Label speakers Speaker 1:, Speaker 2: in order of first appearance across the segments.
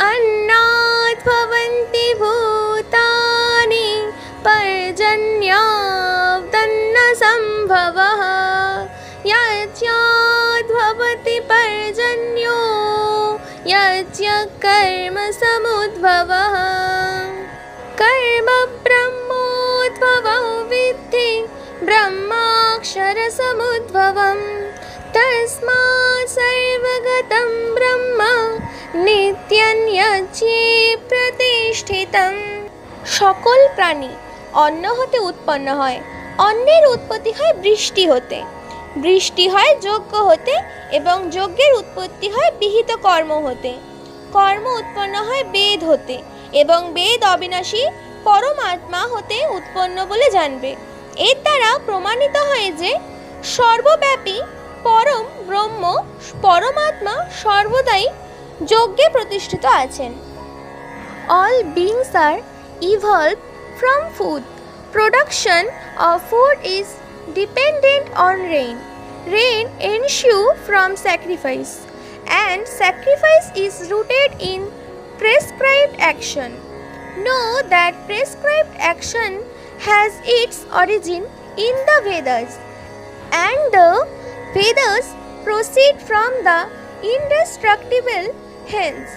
Speaker 1: अन्नात् भवन्ति भूतानि पर्जन्यादन्न सम्भवः यज्ञाद्भवति पर्जन्यो यज्ञकर्म समुद्भवः कर्म ब्रह्मोद्भवं विद्धि ब्रह्माक्षरसमुद्भवं तस्मात् सर्वगतं ब्रह्म नित्यं यज्ञे प्रतिष्ठितम्। সকল প্রাণী অন্ন হতে উৎপন্ন হয়, অন্নের উৎপত্তি হয় বৃষ্টি হতে, বৃষ্টি হয় যজ্ঞ হতে এবং যজ্ঞের উৎপত্তি হয় বিহিত কর্ম হতে, কর্ম উৎপন্ন হয় বেদ হতে এবং বেদ অবিনাশী পরমাত্মা হতে উৎপন্ন বলে জানবে। এর দ্বারা প্রমাণিত হয় যে সর্বব্যাপী পরম ব্রহ্ম পরমাত্মা সর্বদাই যজ্ঞে প্রতিষ্ঠিত আছেন। All beings are evolved from food. Production of food is dependent on rain. Rain ensues from sacrifice, and sacrifice is rooted in prescribed action. Know that prescribed action has its origin in the Vedas, and the Vedas proceed from the indestructible hence.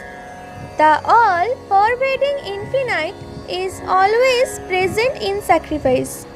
Speaker 1: The all-pervading infinite is always present in sacrifice.